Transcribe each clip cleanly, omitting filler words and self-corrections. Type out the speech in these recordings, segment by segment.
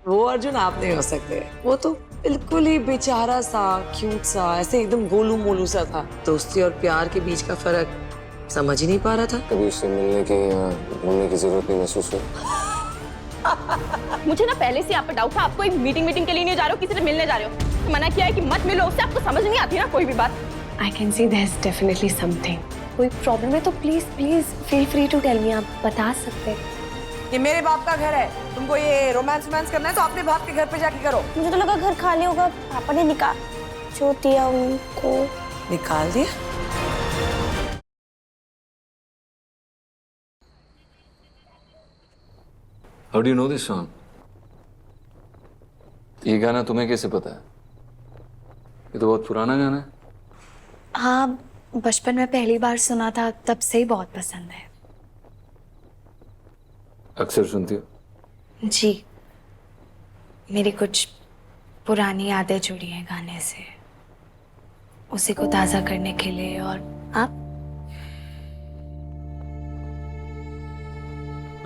वो अर्जुन आप नहीं हो सकते। वो तो बिल्कुल ही बेचारा सा, क्यूट सा, ऐसे एकदम गोलू मोलू सा था। दोस्ती और प्यार के बीच का फर्क समझ ही नहीं पा रहा था। कभी उससे मिलने की या ढूंढने की जरूरत नहीं महसूस हुई? मुझे ना पहले से आप पर डाउट था, आप कोई मीटिंग के लिए नहीं जा रहे हो, किसी से मिलने जा रहे हो। मना किया है कि मत मिलो उससे, आपको समझ नहीं आती ना कोई भी बात। I can see there's definitely something. कोई प्रॉब्लम है तो please feel free to tell me, आप बता सकते हैं। ये मेरे बाप का घर है, तुमको ये रोमांस करना है तो अपने बाप के घर पे जाके करो। मुझे तो लगा घर खाली होगा, पापा ने निकाल जो दिया उनको। निकाल दिया? How do you know this song? ये गाना तुम्हें कैसे पता है? ये तो बहुत पुराना गाना है। हाँ, बचपन में पहली बार सुना था, तब से ही बहुत पसंद है। अक्सर सुनती हो? जी, मेरी कुछ पुरानी यादें जुड़ी हैं गाने से, उसी को ताजा करने के लिए। और आप?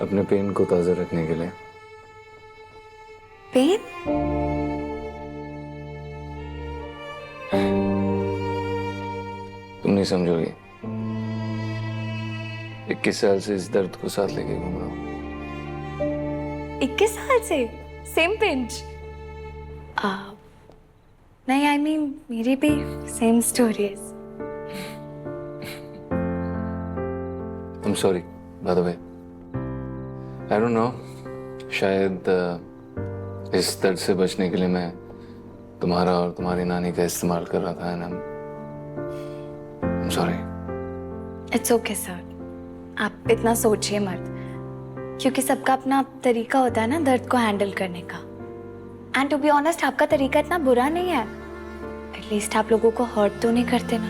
अपने पेन को ताजा रखने के लिए। पेन? तुम नहीं समझोगी। 21 साल से इस दर्द को साथ लेके घूम रहा हूँ। 21 साल से सेम पिंच? नहीं, आई मीन मेरी भी same stories. I'm sorry, by the way. I don't know. शायद इस दर्द से बचने के लिए मैं तुम्हारा और तुम्हारी नानी का इस्तेमाल कर रहा था। I'm sorry. It's okay sir, आप इतना सोचिए मत, क्योंकि सबका अपना तरीका होता है ना दर्द को हैंडल करने का। एंड टू बी ऑनेस्ट, आपका तरीका इतना बुरा नहीं है। एटलीस्ट आप लोगों को हर्ट तो नहीं करते ना,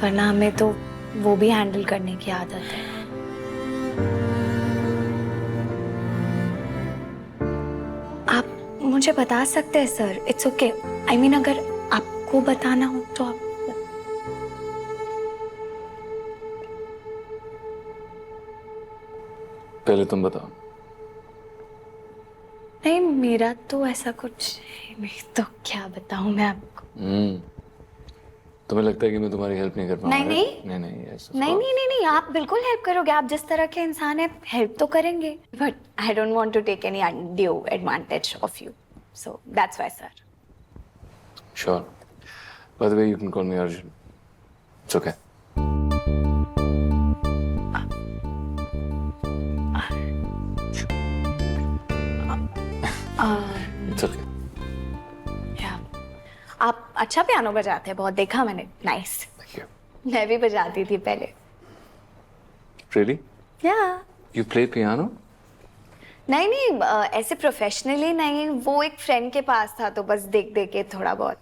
वरना हमें तो वो भी हैंडल करने की आदत है। आप मुझे बता सकते हैं sir, it's okay. I mean अगर आपको बताना हो तो आप। पहले तुम बताओ। नहीं, मेरा तो ऐसा कुछ नहीं, तो क्या बताऊं मैं आपको। तुम्हें लगता है कि मैं तुम्हारी हेल्प नहीं कर पाऊंगा? नहीं नहीं नहीं नहीं yes, of नहीं course. नहीं नहीं नहीं, आप बिल्कुल हेल्प करोगे। आप जिस तरह के इंसान हैं, हेल्प तो करेंगे। But I don't want to take any undue advantage of you, so that's why sir. Sure. By the way, you can call me Arjun. It's okay. It's okay. आप अच्छा पियानो बजाते हैं, बहुत देखा मैंने। नाइस। Thank you. मैं भी बजाती थी पहले। Really? या You play piano? नहीं नहीं, ऐसे प्रोफेशनली नहीं, वो एक फ्रेंड के पास था तो बस देख देख के थोड़ा बहुत।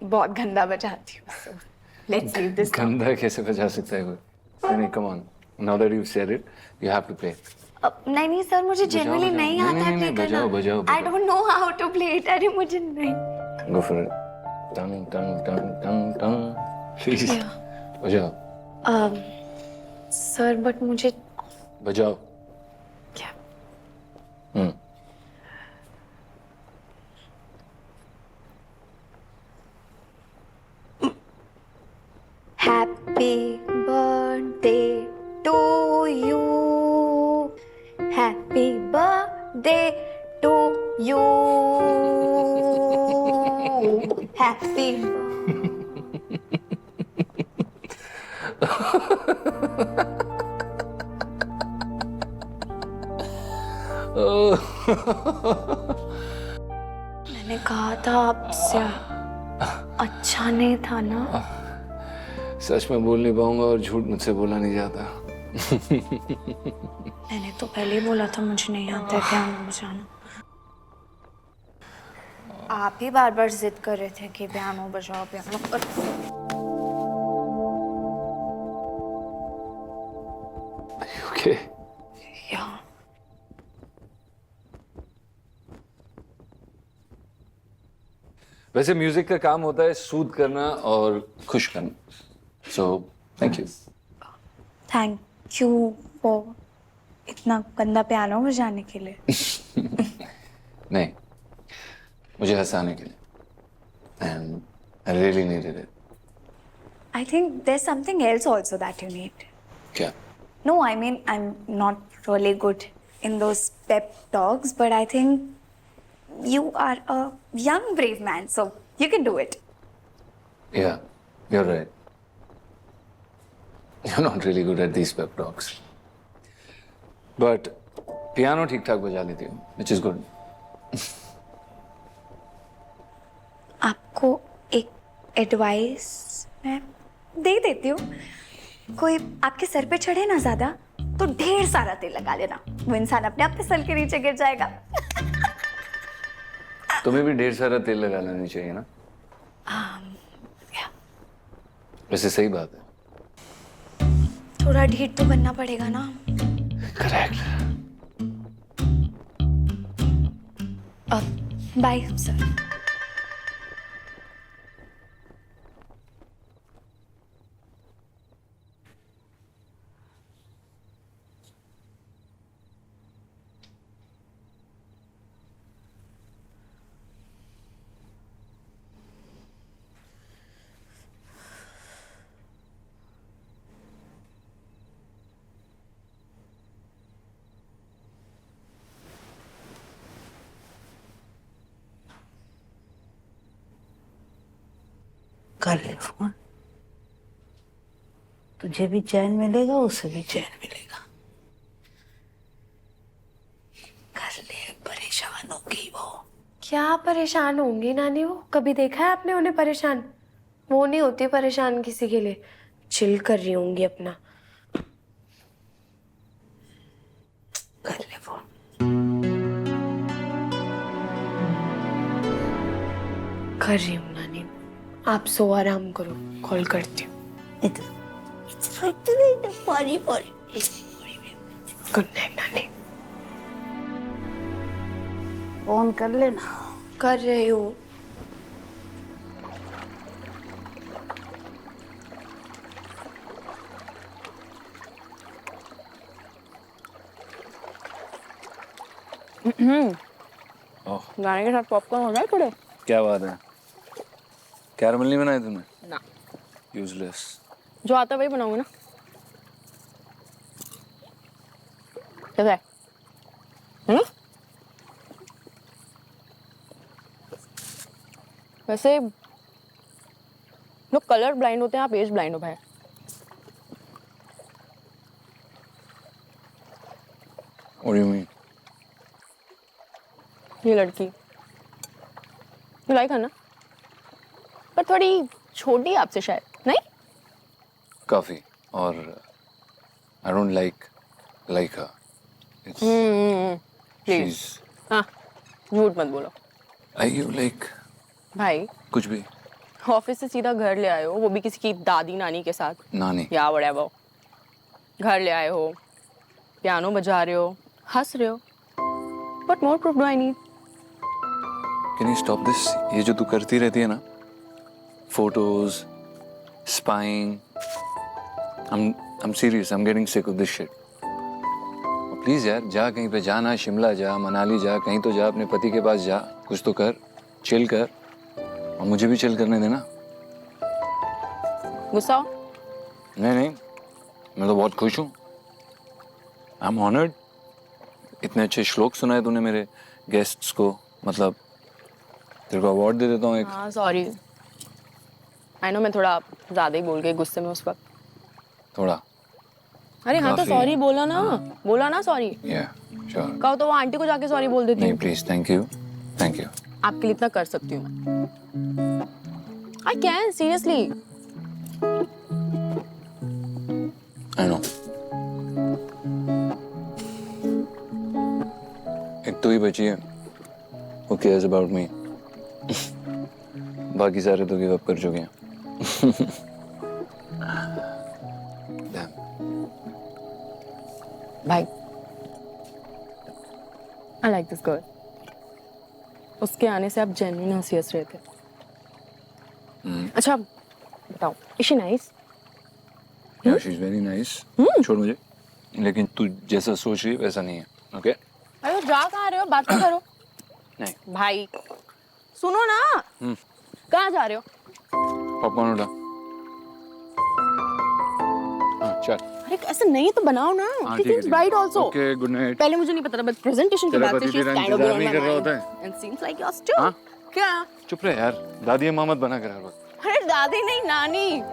बहुत गंदा बजाती हूँ, so let's leave this. गंदा कैसे बजा सकता है कोई? नहीं, come on. Now that you've said it, you have to play. नहीं नहीं सर, मुझे जेन्युइनली नहीं आता है प्ले करना। बजाओ। I don't know how to play it. अरे मुझे नहीं। Go for it. Dun dun dun dun dun. Please. बजाओ। सर बट मुझे बजाओ। क्या? Happy birthday to you, happy birthday to you, happy. मैंने कहा था आपसे, अच्छा नहीं था ना? सच में बोल नहीं पाऊंगा और झूठ मुझसे बोला नहीं जाता। मैंने तो पहले ही बोला था मुझे नहीं आता है पियानो बजाना। आप ही बार बार जिद कर रहे थे कि पियानो बजाओ पियानो। Okay. या वैसे म्यूजिक का काम होता है सूद करना और खुश करना। So thank you. Thank you for इतना गंदा पियानो बजाने के लिए? नहीं, मुझे हंसाने के लिए। And I really needed it. I think there's something else also that you need. क्या? No, I mean, I'm not really good in those pep talks, but I think you are a young, brave man, so you can do it. Yeah, you're right. You're not really good at these pep talks. But piano ठीक ठाक बजा लेती हूँ, which is good. आपको एक advice मैं दे देती हूँ। कोई आपके सर पे चढ़े ना ज्यादा तो ढेर सारा तेल लगा लेना, वो इंसान अपने आप फिसल के नीचे गिर जाएगा। तुम्हें भी ढेर सारा तेल लगा लेनी चाहिए ना? वैसे सही बात है। थोड़ा ढीठ तो बनना पड़ेगा ना। करेक्ट। Bye sir. कर ले फोन, तुझे भी चैन मिलेगा, उसे भी चैन मिलेगा। कर ले, परेशान होगी वो। क्या परेशान होंगी नानी? वो कभी देखा है आपने उन्हें परेशान? वो नहीं होती परेशान किसी के लिए, चिल कर रही होंगी अपना। कर ले फोन। कर रही हूँ नानी, आप सो आराम करो, कॉल करती हूँ। इधर पारी पारी। गुड नाइट नानी। फोन कर लेना। कर रही हूँ। गाने के साथ पॉपकॉर्न हो रहा है थोड़े? क्या बात है? कैरमल नहीं बनाए तुमने? ना, यूजलेस। जो आता है वही बनाऊंगी ना। कैसा है? वैसे लोग कलर ब्लाइंड होते हैं, आप एज ब्लाइंड हो भाई। What do you mean? ये लड़की यू लाइक है ना, पर थोड़ी छोटी है आपसे शायद, नहीं? काफी। और I don't like her. It's please. she's हाँ, झूठ मत बोलो are you like भाई। कुछ भी? ऑफिस से सीधा घर ले आए हो, वो भी किसी की दादी नानी के साथ, नानी। या व्हाटएवर। घर ले आए हो, पियानो बजा रहे हो, हंस रहे हो। What more proof do I need? Can you stop this? ये जो तू करती रहती है ना, photos, spying. I'm serious. I'm getting sick of this shit. Please यार, जा कहीं पे जाना, शिमला जा, मनाली जा, कहीं तो जा, अपने पति के पास जा, कुछ तो कर, चिल कर, और मुझे भी चिल करने देना। गुस्सा हो? नहीं नहीं, मैं तो बहुत खुश हूँ। I am honoured. इतने अच्छे श्लोक सुनाए तूने मेरे गेस्ट्स को, मतलब तेरे को अवार्ड दे देता हूँ एक। हाँ सॉरी, आई नो मैं थोड़ा ज्यादा ही बोल गई गुस्से में उस वक्त। थोड़ा। अरे हाँ तो काफी। सॉरी बोला ना सॉरी। श्योर। कहो तो वो आंटी को जाके सॉरी बोल देती नहीं हूँ। Please, thank you, thank you. आपके लिए इतना कर सकती हूँ मैं। I can seriously. I know. एक तो ही बची है, who cares about me? बाकी सारे तो गिव अप कर चुके हैं। Damn. भाई, आई लाइक दिस गर्ल। उसके आने से आप जेन्युइन हंसी हंस रहे थे। अच्छा बताओ, is she nice? Yeah, she's very nice. छोड़ मुझे। लेकिन तू जैसा सोच रही है वैसा नहीं है, ओके? अरे जा कहाँ रहे हो, बात तो करो। नहीं। भाई सुनो ना, कहाँ जा रहे हो? पॉपकॉर्न उठा। हाँ चल। अरे ऐसे नहीं तो बनाओ ना। हाँ, She ठीक है, seems ठीक है। bright also. Okay, good night. पहले मुझे नहीं पता था, बट प्रेजेंटेशन के तेरा बाद से पति she's तेरा kind of इंतजार on नहीं my कर रहा mind. होता है? And seems like yours too. हाँ? क्या? चुप रहे यार, दादी अम्मा मत बना कर हर वक्त। अरे दादी नहीं, नानी।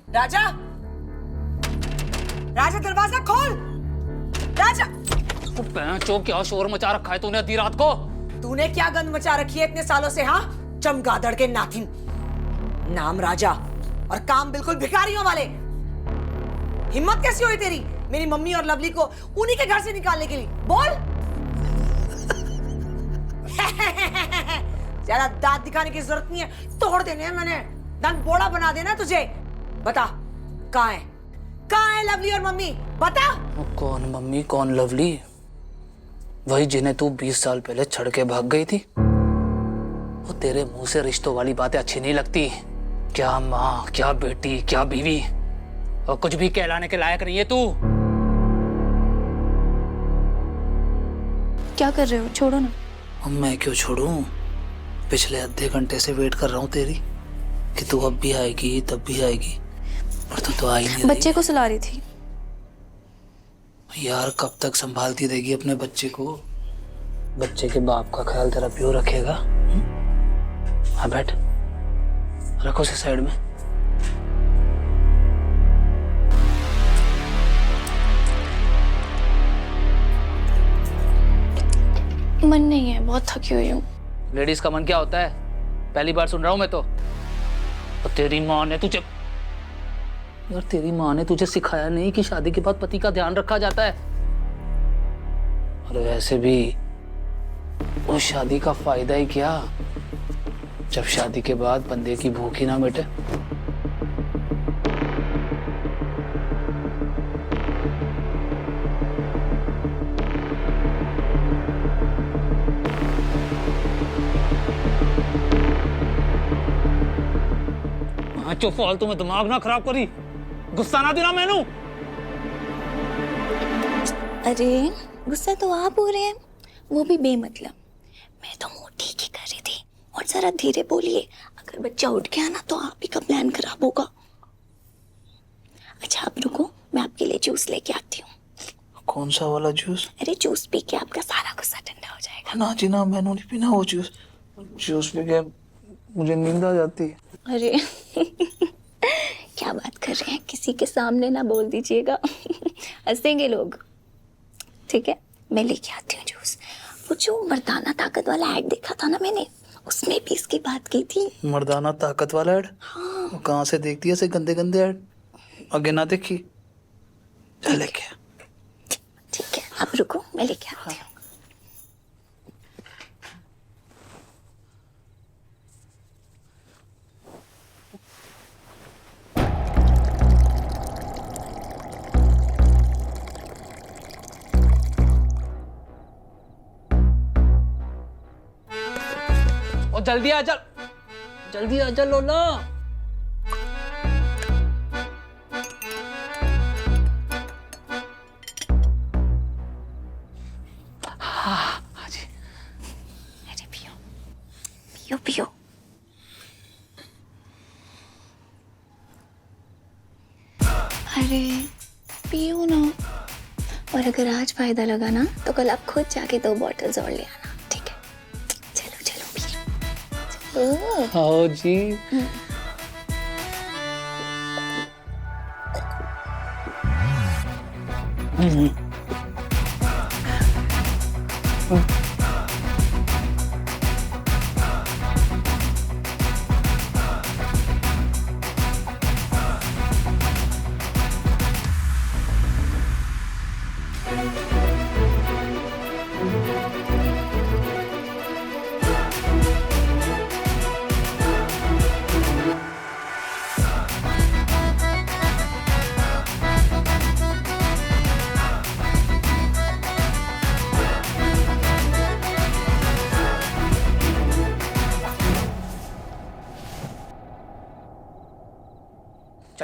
राजा, राजा दरवाजा खोल। राजा, चो क्या शोर मचा रखा है तूने आधी रात को? तूने क्या गंद मचा रखी है इतने सालों से? हाँ, चमगादड़ के नाथिन। नाम राजा और काम बिल्कुल भिखारियों वाले। हिम्मत कैसी हुई तेरी मेरी मम्मी और लवली को उन्हीं के घर से निकालने के लिए? बोल। ज्यादा दांत दिखाने की जरूरत नहीं है, तोड़ देने हैं मैंने, दंड बोड़ा बना देना तुझे। बता कहाँ है, कहाँ है लवली और मम्मी? बता। कौन मम्मी कौन लवली? वही जिन्हें तू 20 साल पहले छड़ के भाग गई थी। वो तेरे मुंह से रिश्तों वाली बातें अच्छी नहीं लगती। क्या माँ, क्या बेटी, क्या बीवी, और कुछ भी कहलाने के लायक नहीं है तू। क्या कर रहे हो? छोड़ो ना। अब मैं क्यों छोड़ूं? पिछले आधे घंटे से वेट कर रहा हूँ तेरी कि तू अब भी आएगी, तब भी आएगी, पर तू तो आई नहीं रही। बच्चे को सुला रही थी। यार कब तक संभालती रहेगी अपने बच्चे को? बच्चे के बाप का ख्याल तेरा प्यो रखेगा? हाँ बैठ, रखो उसे साइड में। मन नहीं है, बहुत थकी हुई हूँ। लेडीज का मन क्या होता है? पहली बार सुन रहा हूं मैं तो। और तेरी माँ ने तुझे, यार तेरी माँ ने तुझे सिखाया नहीं कि शादी के बाद पति का ध्यान रखा जाता है? और वैसे भी उस शादी का फायदा ही क्या जब शादी के बाद बंदे की भूख ही ना मिटे। चो फालतू में दिमाग ना खराब करी, गुस्सा ना दिला मैनू। अरे गुस्सा तो आप हो रहे हैं, वो भी बेमतलब। मैं तो मुंह ठीक ही कर रही थी। और जरा धीरे बोलिए, अगर बच्चा उठ गया ना तो आप ही का प्लान खराब होगा। अच्छा आप रुको, मैं आपके लिए जूस लेके आती हूँ। कौन सा वाला जूस? अरे जूस पी के आपका सारा गुस्सा ठंडा हो जाएगा। ना जी ना, मैंने नहीं पीना वो जूस। जूस पी के मुझे नींद आ जाती है। अरे क्या बात कर रहे हैं, किसी के सामने ना बोल दीजिएगा। हंसेंगे लोग। ठीक है, मैं लेके आती हूँ जूस। वो जो मर्दाना ताकत वाला ऐड देखा था ना मैंने, उसमें भी इसकी बात की थी। मर्दाना ताकत वाला ऐड? हाँ। कहाँ से देखती है ऐसे गंदे गंदे ऐड? आगे ना देखी। चल लेके। ठीक है, आप रुको, मैं लेके आती हूँ। और जल्दी आ जा, जल्दी आ जा लोला। हाँ जी। अरे पियो पियो पियो। अरे पियो ना। और अगर आज फायदा लगा ना तो कल आप खुद जाके 2 बॉटल्स और ले आना। ठीक है, चलो चलो पियो। आओ जी।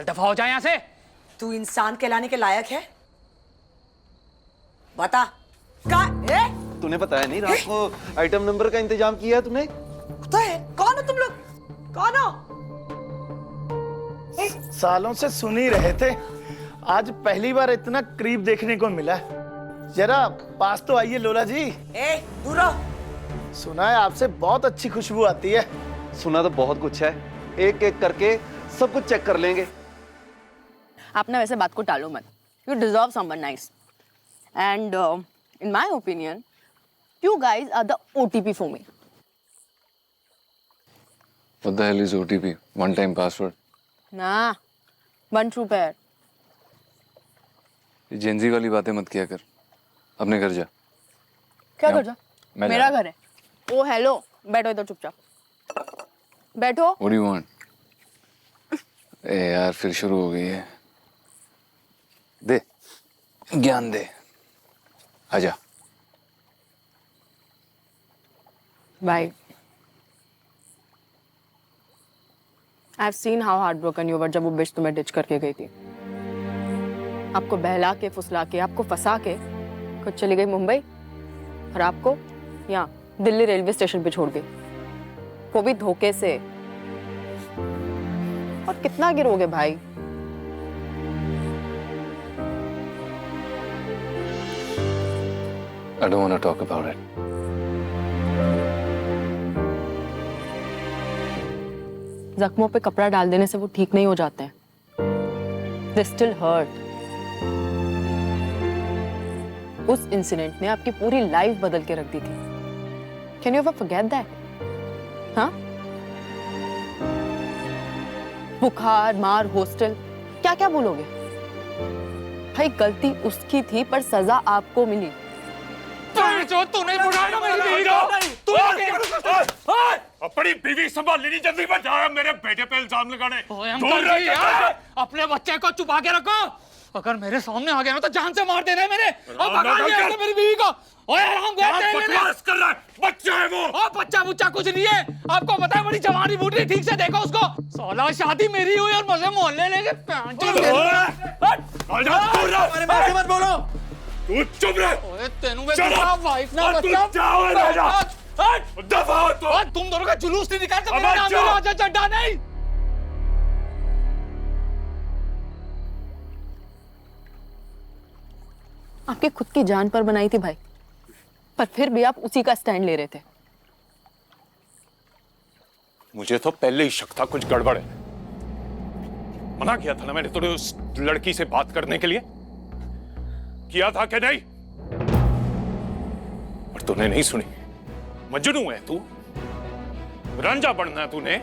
चल दफा हो जाए यहाँ से। तू इंसान कहलाने के लायक है? बता का ए? तूने बताया नहीं रात को आइटम नंबर का इंतजाम किया है तूने? पता है कौन हो तुम लोग? कौन हो? सालों से सुन ही रहे थे, आज पहली बार इतना करीब देखने को मिला। जरा पास तो आइए लोला जी। ए दूर रहो। सुना है आपसे बहुत अच्छी खुशबू आती है। सुना तो बहुत कुछ है, एक एक करके सब कुछ चेक कर लेंगे। आप ना वैसे बात को टालो मत। You deserve someone nice and in my opinion you guys are the OTP for me. What the hell is OTP? One time password. ना वन ट्रू पेयर। ये जेंजी वाली बातें मत किया कर, अपने घर जा। क्या यहाँ- कर जा? मैं मेरा जा- घर है। ओ हेलो, बैठो इधर चुपचाप बैठो। What do you want? ए यार फिर शुरू हो गई है। दे ज्ञान दे, आजा। Bye. I have seen how heart broken you were जब वो बिच तुम्हें डिच करके गई थी। आपको बहला के फुसला के आपको फंसा के खुद चली गई मुंबई और आपको यहाँ दिल्ली रेलवे स्टेशन पे छोड़ गई, वो भी धोखे से। और कितना गिरोगे भाई? I don't want to talk about it. जख्मों पे कपड़ा डाल देने से वो ठीक नहीं हो जाते हैं। They still hurt. उस इंसिडेंट ने आपकी पूरी लाइफ बदल के रख दी थी। Can you ever forget that? हाँ? बुखार, मार, हॉस्टल, क्या क्या बोलोगे? भाई गलती उसकी थी पर सजा आपको मिली। तूने बुलाया मेरी बीवी को। अपनी बीवी संभालनी नहीं जल्दी मत जा मेरे बेटे पे इल्जाम लगाने। दूर रह यार, अपने बच्चे को छुपा के रखो। अगर मेरे सामने आ गया ना तो जान से मार देना मेरे। और भगा दिया इसने मेरी बीवी को। ओए हराम बकवास कर रहा है, बच्चा है वो। ओ बच्चा बुच्चा कुछ नहीं है। आपको पता है बड़ी जवानी बूढ़ी, ठीक से देखो उसको। साला शादी मेरी हुई और मुझे मोहल्ले लेके मत बोलो, तू चुप रह। ओए तेनू में तेरा वाइफ ना बच्चा दफा हो तो। तुम दोनों का जुलूस नहीं निकाल तो मेरा नाम भी राजा चड्ढा नहीं। आपकी खुद की जान पर बनाई थी भाई, पर फिर भी आप उसी का स्टैंड ले रहे थे। मुझे तो पहले ही शक था कुछ गड़बड़ है। मना किया था ना मैंने तुझे उस लड़की से बात करने के लिए, किया था कि नहीं? और तूने नहीं सुनी। मजनू है तू, रांझा बनना है तूने।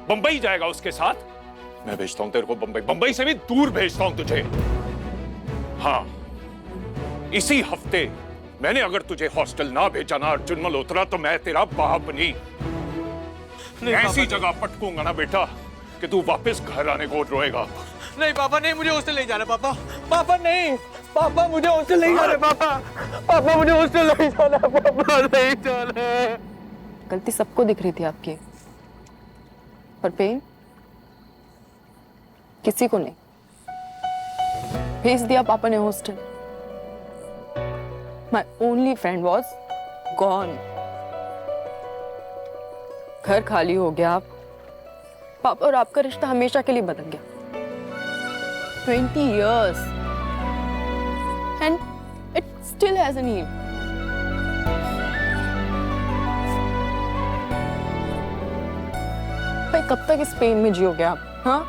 बंबई जाएगा उसके साथ। मैं भेजता हूं तेरे को बंबई, बंबई से भी दूर भेजता हूं तुझे। हाँ, इसी हफ्ते मैंने अगर तुझे हॉस्टल ना भेजा ना अर्जुन मल्होत्रा तो मैं तेरा बाप नहीं ऐसी जगह पटकूंगा ना बेटा कि तू वापस घर आने को रोएगा। नहीं पापा नहीं, मुझे हॉस्टल नहीं जाना। पापा पापा नहीं, पापा मुझे हॉस्टल नहीं जाना। पापा पापा मुझे हॉस्टल नहीं जाना। पापा नहीं जाना। गलती सबको दिख रही थी आपकी, पर पेन किसी को नहीं। भेज दिया पापा ने hostel. My only friend was gone. घर खाली हो गया। पापा और आपका रिश्ता हमेशा के लिए बदल गया। 20 years and it still hasn't healed. भाई कब तक इस पेन में जियोगे आप? हाँ?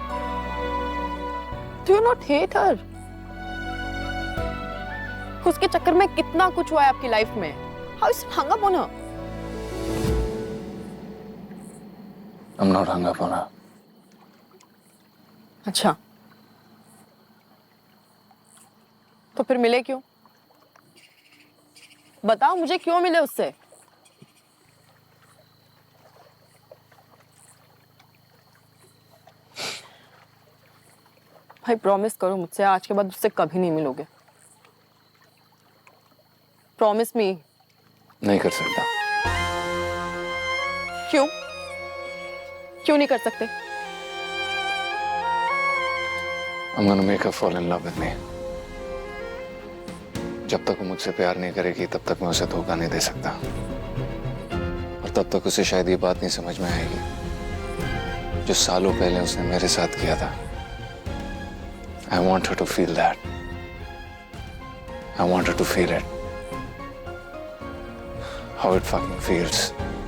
Do you not hate her? उसके चक्कर में कितना कुछ हुआ है आपकी लाइफ में। How is it hung up on her? I'm not hung up on her. अच्छा, तो फिर मिले क्यों? बताओ मुझे, क्यों मिले उससे? भाई प्रॉमिस करो मुझसे, आज के बाद उससे कभी नहीं मिलोगे। Promise me. नहीं कर सकता। क्यों? क्यों नहीं कर सकते? I'm gonna make her fall in love with me. जब तक वो मुझसे प्यार नहीं करेगी तब तक मैं उसे धोखा नहीं दे सकता, और तब तक उसे शायद ये बात नहीं समझ में आएगी जो सालों पहले उसने मेरे साथ किया था. I want her to feel that. I want her to feel it. How it fucking feels.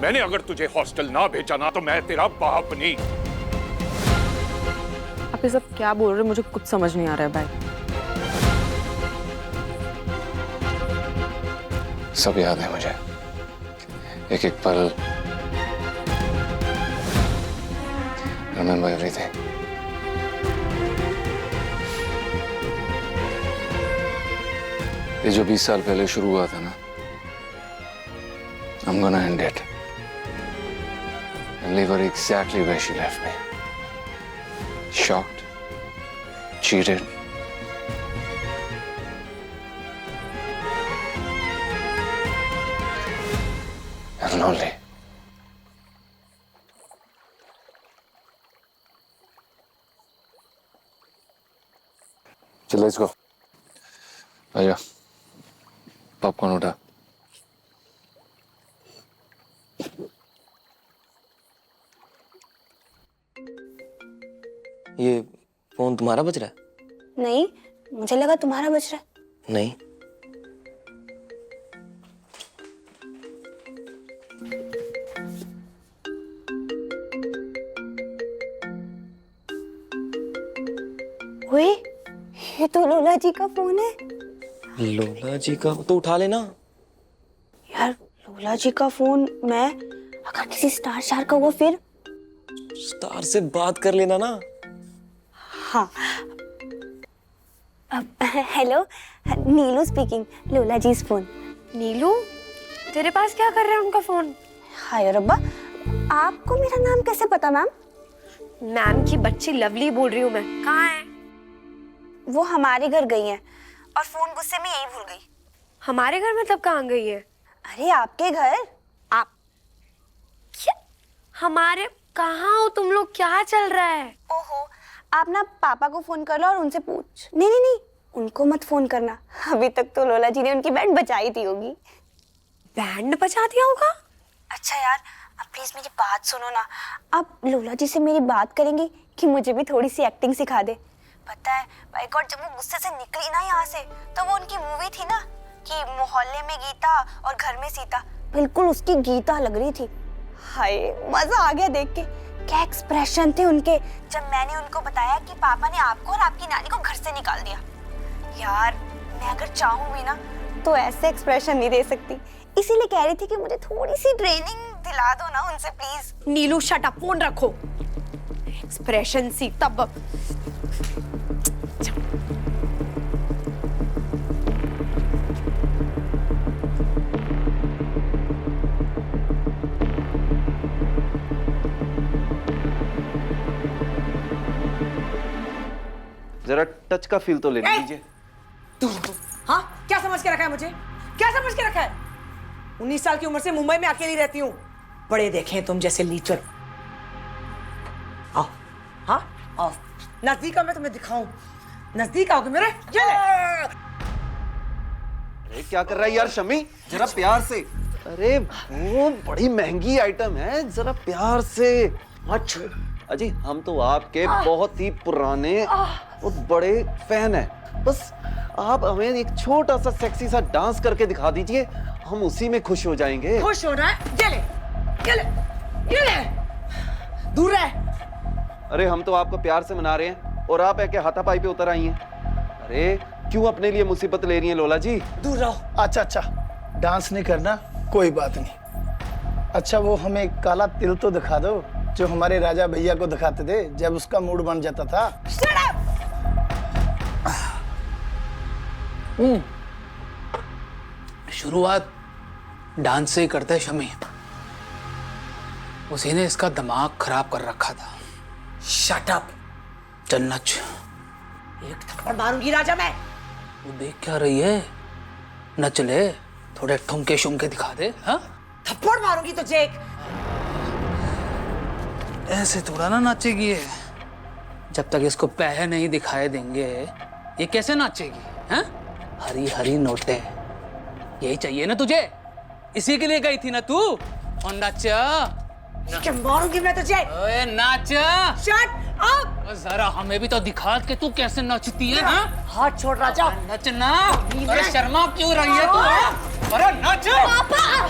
मैंने अगर तुझे हॉस्टल ना भेजा ना तो मैं तेरा बाप नहीं. आप ये सब क्या बोल रहे हो? मुझे कुछ समझ नहीं आ रहा है भाई. सब याद है मुझे, एक एक पल. Remember everything. ये जो 20 साल पहले शुरू हुआ था ना, I'm gonna end it and leave her exactly where she left me. Shocked, cheated, and lonely. चल, let's go. आजा, पॉपकॉर्न उठा. ये फोन तुम्हारा बज रहा है? नहीं, मुझे लगा तुम्हारा बज रहा है. नहीं. ओए, ये तो लोला जी का फोन है. लोला जी का तो उठा लेना. यार, लोला जी का फोन मैं अगर किसी स्टार का हुआ फिर? स्टार से बात कर लेना ना. हाँ. हेलो, नीलू स्पीकिंग. लोला जी फोन. नीलू, तेरे पास क्या कर रहा है उनका फोन? हाय रब्बा, आपको मेरा नाम कैसे पता मैम? मैम की बच्ची लवली बोल रही हूँ मैं. कहाँ है वो? हमारे घर गई है और फोन गुस्से में यही भूल गई. हमारे घर मतलब कहाँ गई है? अरे आपके घर. आप क्या? हमारे कहाँ हो तुम लोग? क्या चल रहा है? ओहो, आप ना पापा को फोन कर लो और उनसे पूछ. नहीं नहीं नहीं, उनको मत फोन करना. अभी तक तो लोला जी ने उनकी बैंड बचाई थी होगी. बैंड बचा दिया होगा? अच्छा यार, अब प्लीज मेरी बात सुनो ना. आप लोला जी से मेरी बात करेंगी कि मुझे भी थोड़ी सी एक्टिंग सिखा दे. पता है बाय गॉड, जब वो गुस्से से निकली ना यहाँ से, तो वो उनकी मूवी थी ना कि मोहल्ले में गीता और घर में सीता, बिल्कुल उसकी गीता लग रही थी. हाय, मजा आ गया देख के. क्या एक्सप्रेशन थे उनके जब मैंने उनको बताया कि पापा ने आपको और आपकी नानी को घर से निकाल दिया. यार, मैं अगर चाहूँ भी ना तो ऐसे एक्सप्रेशन नहीं दे सकती. इसीलिए कह रही थी कि मुझे थोड़ी सी ट्रेनिंग दिला दो ना उनसे please. Neelu shut up, phone रखो. एक्सप्रेशन सी तब. जरा टच का फील तो लेने दीजिए. तू हाँ, क्या समझ के रखा है मुझे? क्या समझ के रखा है? 19 साल की उम्र से मुंबई में अकेली रहती हूँ. बड़े देखे हैं तुम जैसे लीचर. आओ. हाँ आओ, नजदीक आओ, मैं तुम्हें दिखाऊं. नजदीक आओगे मेरे? ये ले. अरे क्या कर रहा है यार शमी? जरा प्यार से. अरे वो बड़ी महंगी आइटम है, जरा प्यार से. अच्छा अजी, हम तो आपके बहुत ही पुराने और बड़े फैन हैं. बस आप हमें एक छोटा सा सेक्सी सा डांस करके दिखा दीजिए, हम उसी में खुश हो जाएंगे. खुश हो रहा है? ये ले, ये ले, ये ले. दूर रह. अरे हम तो आपको प्यार से मना रहे हैं और आप ऐके हाथापाई पे उतर आई हैं. अरे क्यों अपने लिए मुसीबत ले रही हैं लोला जी? दूर रहो. अच्छा अच्छा, डांस नहीं करना, कोई बात नहीं. अच्छा, वो हमें काला तिल तो दिखा दो जो हमारे राजा भैया को दिखाते थे जब उसका मूड बन जाता था. शुरुआत डांस से ही करते शमी. उसी ने इसका दिमाग खराब कर रखा था. Shut up. चल नच. एक थप्पड़ मारूंगी राजा मैं. वो देख क्या रही है? नच ले, थोड़े ठुमके शुमके दिखा दे. हाँ, थप्पड़ मारूंगी तुझे एक. ऐसे थोड़ा ना नाचेगी ये. जब तक इसको पैसे नहीं दिखाए देंगे ये कैसे नाचेगी? हैं? हरी हरी नोटे, यही चाहिए ना तुझे? इसी के लिए गई थी ना तू? और नाच, क्या मारूंगी मैं तुझे? ओए नाच, शट अप! और जरा हमें भी तो दिखा कि तू कैसे नाचती है। हाँ? हाथ छोड़ राजा। नचना। अरे शर्मा क्यों रही है तू? हाँ? अरे नाच। पापा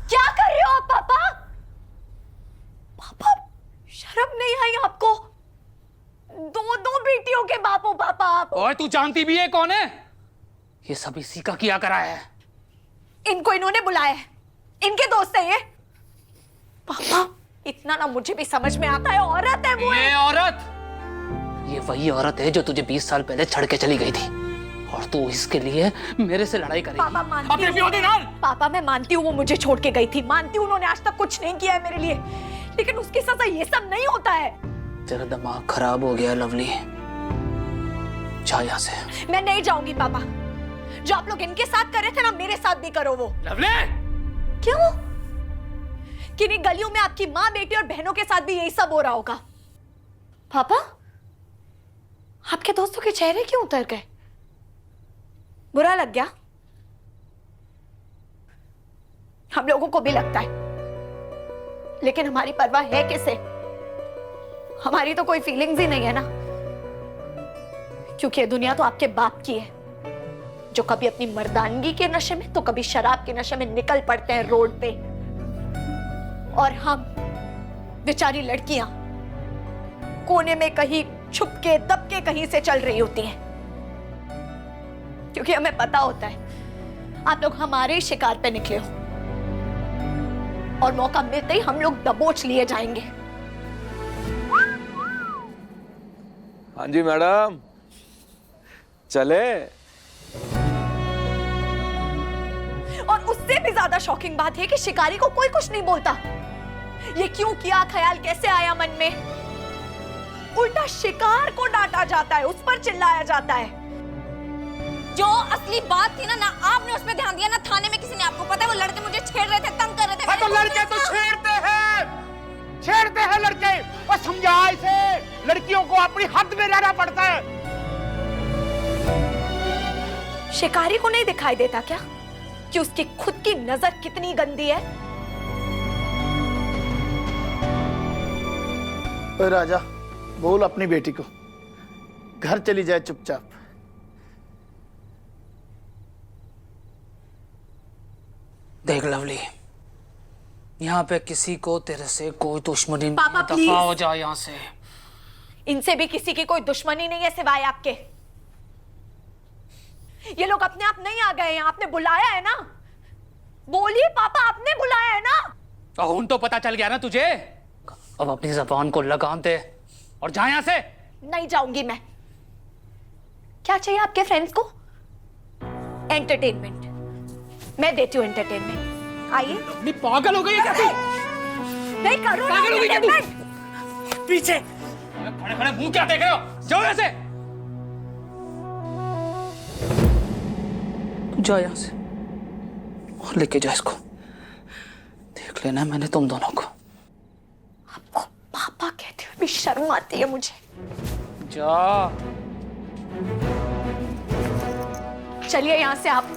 क्या कर रहे हो आप? पापा पापा शर्म नहीं आई आपको? दो दो बेटियों के बाप हो पापा आप। और तू जानती भी है कौन है? ये सब इसी का किया करा है। इनको इन्होंने बुलाया है, इनके दोस्त है ये। पापा इतना ना मुझे भी समझ में आता है, औरत है वो। ये औरत, ये वही औरत है जो तुझे 20 साल पहले छड़ के चली गई थी, और तू इसके लिए मेरे से लड़ाई करेगी। पापा मानती अपने हूँ, पियो के नाल। पापा मैं मानती हूँ वो मुझे छोड़ के गई थी, मानती हूँ उन्होंने आज तक कुछ नहीं किया है मेरे लिए, लेकिन उसकी सजा ये सब नहीं होता है। तेरा दिमाग खराब हो गया लवली, जा यहाँ से। मैं नहीं जाऊंगी पापा, जो आप लोग इनके साथ कर रहे थे ना मेरे साथ भी करो वो। लवली क्यों? किन्हीं गलियों में आपकी माँ बेटी और बहनों के साथ भी यही सब हो रहा होगा। पापा आपके दोस्तों के चेहरे क्यों उतर गए? बुरा लग गया? हम लोगों को भी लगता है, लेकिन हमारी परवाह है किसे? हमारी तो कोई फीलिंग्स ही नहीं है ना, क्योंकि ये दुनिया तो आपके बाप की है, जो कभी अपनी मर्दानगी के नशे में तो कभी शराब के नशे में निकल पड़ते हैं रोड पे, और हम बेचारी लड़कियां कोने में कहीं छुप के दब के कहीं से चल रही होती हैं, क्योंकि हमें पता होता है आप लोग हमारे ही शिकार पे निकले हो, और मौका मिलते ही हम लोग दबोच लिए जाएंगे। हाँ जी मैडम, चले। और उससे भी ज्यादा शॉकिंग बात है कि शिकारी को कोई कुछ नहीं बोलता। ये क्यों किया, ख्याल कैसे आया मन में? उल्टा शिकार को डांटा जाता है, उस पर चिल्लाया जाता है। जो असली बात थी ना आपने उस पर ध्यान दिया, ना थाने में किसी ने। आपको पता है वो लड़के मुझे छेड़ रहे थे, तंग कर रहे थे। तो लड़के तो छेड़ते हैं लड़के, और समझा इसे, लड़कियों को अपनी हद में रहना पड़ता है। शिकारी को नहीं दिखाई देता क्या कि उसकी खुद की नजर कितनी गंदी है? ओए राजा, बोल अपनी बेटी को घर चली जाए चुपचाप। देख लवली, यहाँ पे किसी को तेरे से कोई दुश्मनी नहीं, पापा, दफा प्लीज। हो जा यहाँ से। इनसे भी किसी की कोई दुश्मनी नहीं है सिवाय आपके। ये लोग अपने आप नहीं आ गए यहाँ, आपने बुलाया है ना। बोलिए पापा, आपने बुलाया है ना। अब तो पता चल गया ना तुझे, अब अपनी जबान को लगाम दे और जा यहाँ से। नहीं जाऊंगी मैं। क्या चाहिए आपके फ्रेंड्स को? एंटरटेनमेंट, मैं देती हूँ एंटरटेनमेंट। आइए। अपनी पागल हो गई है क्या तू? नहीं करो ना पागल हो गई क्या तू? entertainment। पीछे खड़े खड़े मुंह क्या देख रहे हो? जाओ यहाँ से, तू जा यहाँ से और लेके जा इसको। देख लेना मैंने तुम दोनों को। आपको पापा कहते हुए भी शर्म आती है मुझे। जा। चलिए यहाँ से आप।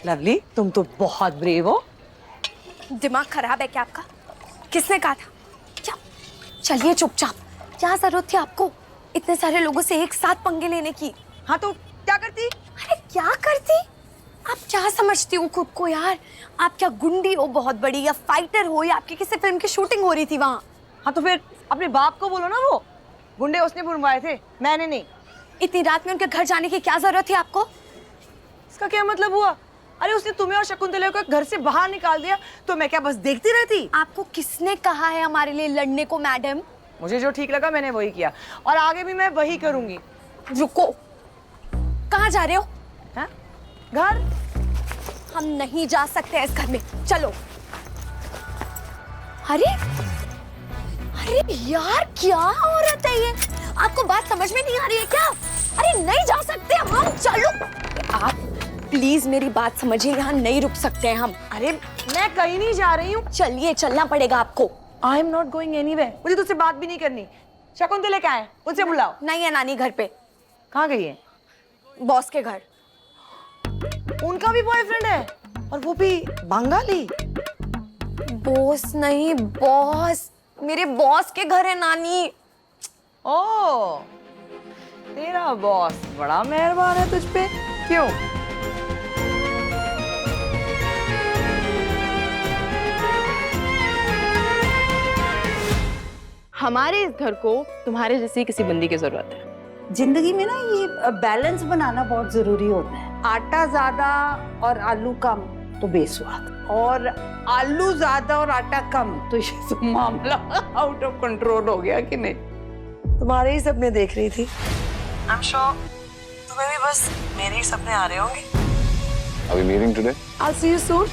लवली, तुम तो बहुत ब्रेव हो। दिमाग खराब है क्या आपका? किसने कहा था? क्या? चलिए चुपचाप। क्या जरूरत थी आपको इतने सारे लोगों से एक साथ पंगे लेने की? हाँ तो क्या करती? अरे क्या करती? आप क्या समझती हो खुद को यार? आप क्या गुंडी हो बहुत बड़ी, या फाइटर हो, या आपकी किसी फिल्म की शूटिंग हो रही थी वहाँ? हाँ तो फिर अपने बाप को बोलो ना, वो गुंडे उसने बुलवाए थे, मैंने नहीं। इतनी रात में उनके घर जाने की क्या जरूरत थी आपको? इसका क्या मतलब हुआ? अरे उसने तुम्हें और शकुंतला को घर से बाहर निकाल दिया तो मैं क्या बस देखती रहती? आपको किसने कहा है हमारे लिए लड़ने को मैडम? मुझे जो ठीक लगा मैंने वही किया और आगे भी मैं वही करूंगी। रुको, कहाँ जा रहे हो? हैं? घर? हम नहीं जा सकते इस घर में, चलो। अरे अरे यार, क्या औरत है ये? आपको बात समझ में नहीं आ रही है क्या? अरे नहीं जा सकते हम, चलो। आप प्लीज मेरी बात समझिए, यहाँ नहीं रुक सकते हैं हम। अरे मैं कहीं नहीं जा रही हूँ। चलिए, चलना पड़ेगा आपको। I am not going anywhere. मुझे तुझसे बात भी नहीं करनी। शकुंतला कहाँ है? उनसे बुलाओ। नहीं है नानी घर पे। कहाँ गई है? बॉस के घर। उनका भी बॉयफ्रेंड है और वो भी बंगाली। बॉस नहीं, बॉस। मेरे बॉस के घर है नानी। ओह, तेरा बॉस बड़ा मेहरबान है तुझ पे। क्यों? हमारे इस घर को तुम्हारे जैसी किसी बंदी की जरूरत है। जिंदगी में ना ये बैलेंस बनाना बहुत जरूरी होता है। आटा ज्यादा और आलू कम तो बेस्वाद, और आलू ज्यादा और आटा कम तो ये तो मामला आउट ऑफ कंट्रोल हो गया कि नहीं? तुम्हारे ही सपने देख रही थी। आई एम श्योर तुम्हें भी बस मेरे ही सपने आ रहे होंगे। Are we meeting today? I'll see you soon.